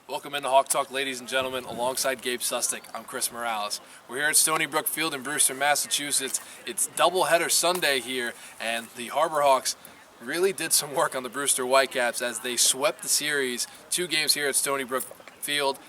Welcome into Hawk Talk, ladies and gentlemen, alongside Gabe Sustick. I'm Chris Morales. We're here at Stony Brook Field in Brewster, Massachusetts. It's doubleheader Sunday here, and the Harbor Hawks really did some work on the Brewster Whitecaps as they swept the series. 2 games here at Stony Brook Field.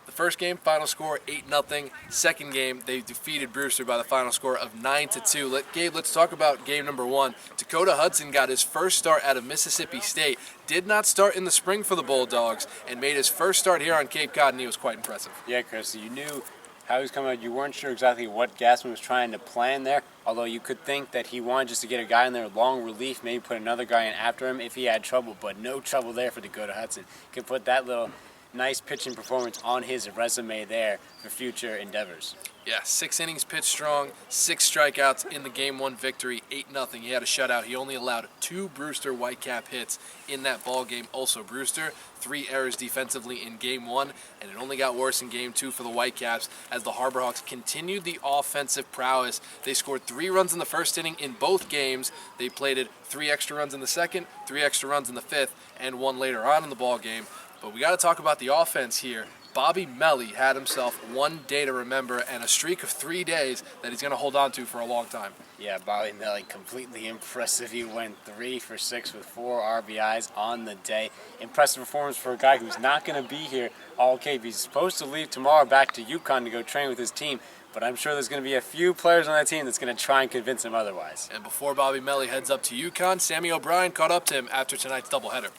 The first game, final score 8-0. Second game, they defeated Brewster by the final score of 9-2. Gabe, let's talk about game number 1. Dakota Hudson got his first start out of Mississippi State. Did not start in the spring for the Bulldogs and made his first start here on Cape Cod, and he was quite impressive. Yeah, Chris, you knew how he was coming out. You weren't sure exactly what Gassman was trying to plan there, although you could think that he wanted just to get a guy in there, long relief, maybe put another guy in after him if he had trouble, but no trouble there for Dakota Hudson. Could put that little nice pitching performance on his resume there for future endeavors. Yeah, 6 innings pitched strong, 6 strikeouts in the Game 1 victory, 8-0. He had a shutout. He only allowed 2 Brewster Whitecap hits in that ball game. Also, Brewster, 3 errors defensively in Game 1, and it only got worse in Game 2 for the Whitecaps as the Harbor Hawks continued the offensive prowess. They scored 3 runs in the first inning in both games. They plated 3 extra runs in the second, 3 extra runs in the fifth, and 1 later on in the ball game. But we got to talk about the offense here. Bobby Melly had himself 1 day to remember and a streak of 3 days that he's going to hold on to for a long time. Yeah, Bobby Melly, completely impressive. He went 3 for 6 with 4 RBIs on the day. Impressive performance for a guy who's not going to be here all Cape. He's supposed to leave tomorrow back to UConn to go train with his team, but I'm sure there's going to be a few players on that team that's going to try and convince him otherwise. And before Bobby Melly heads up to UConn, Sammy O'Brien caught up to him after tonight's doubleheader.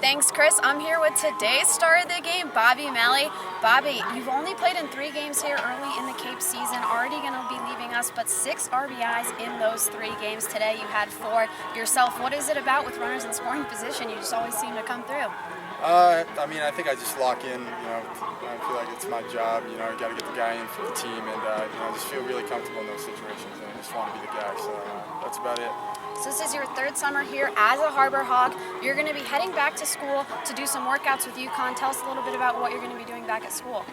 Thanks, Chris. I'm here with today's star of the game, Bobby Melly. Bobby, you've only played in 3 games here early in the Cape season, already going to be leaving us, but 6 RBIs in those 3 games. Today you had 4 yourself. What is it about with runners in scoring position? You just always seem to come through. I think I just lock in, I feel like it's my job, you got to get the guy in for the team, and, I just feel really comfortable in those situations, and I just want to be the guy, so that's about it. So this is your 3rd summer here as a Harbor Hawk. You're going to be heading back to school to do some workouts with UConn. Tell us a little bit about what you're going to be doing back at school.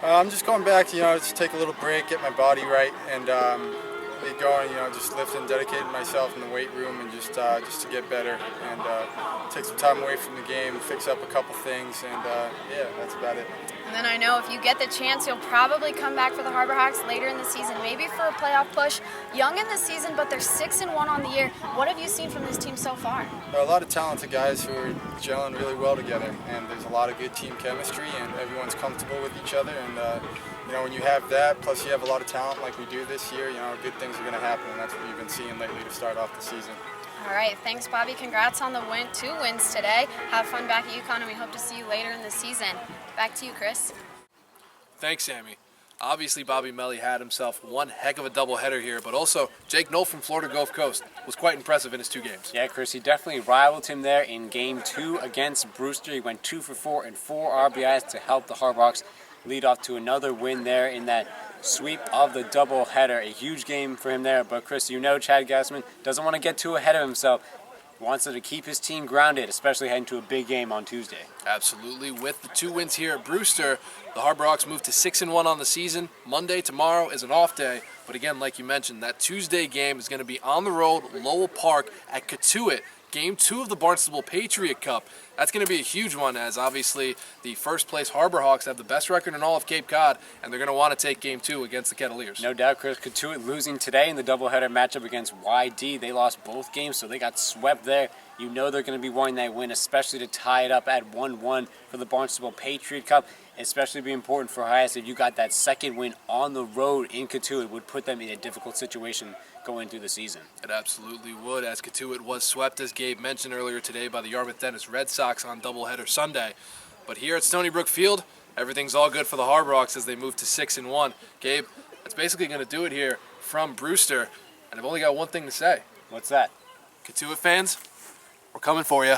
I'm just going back to, just take a little break, get my body right, and get going, just lifting, dedicating myself in the weight room and just to get better and take some time away from the game, fix up a couple things, and yeah, that's about it. And then I know if you get the chance, you'll probably come back for the Harbor Hawks later in the season, maybe for a playoff push. Young in the season, but they're 6-1 on the year. What have you seen from this team so far? There are a lot of talented guys who are gelling really well together, and there's a lot of good team chemistry, and everyone's comfortable with each other. And when you have that, plus you have a lot of talent like we do this year, good things are going to happen, and that's what you've been seeing lately to start off the season. All right, thanks, Bobby. Congrats on the 2 wins today. Have fun back at UConn, and we hope to see you later in the season. Back to you, Chris. Thanks, Sammy. Obviously, Bobby Melly had himself 1 heck of a doubleheader here, but also Jake Knoll from Florida Gulf Coast was quite impressive in his 2 games. Yeah, Chris, he definitely rivaled him there in Game 2 against Brewster. He went 2 for 4 and 4 RBIs to help the Harbor Hawks lead off to another win there in that sweep of the doubleheader. A huge game for him there, but Chris, Chad Gassman doesn't want to get too ahead of himself. He wants to keep his team grounded, especially heading to a big game on Tuesday. Absolutely. With the 2 wins here at Brewster, the Harbor Hawks moved to 6-1 on the season. Monday, tomorrow, is an off day. But again, like you mentioned, that Tuesday game is going to be on the road, Lowell Park at Cotuit. Game 2 of the Barnstable Patriot Cup. That's going to be a huge one, as obviously the first place Harbor Hawks have the best record in all of Cape Cod, and they're going to want to take Game 2 against the Kettleers. No doubt, Chris. Cotuit losing today in the doubleheader matchup against YD. They lost both games, so they got swept there. They're going to be wanting that win, especially to tie it up at 1-1 for the Barnstable Patriot Cup. Especially be important for Hyannis if you got that second win on the road in Cotuit. It would put them in a difficult situation going through the season. It absolutely would, as Cotuit was swept, as Gabe mentioned earlier today, by the Yarmouth Dennis Red Sox on doubleheader Sunday. But here at Stony Brook Field, everything's all good for the Harbor Hawks as they move to 6-1. Gabe, that's basically going to do it here from Brewster, and I've only got one thing to say. What's that? Cotuit fans, we're coming for you.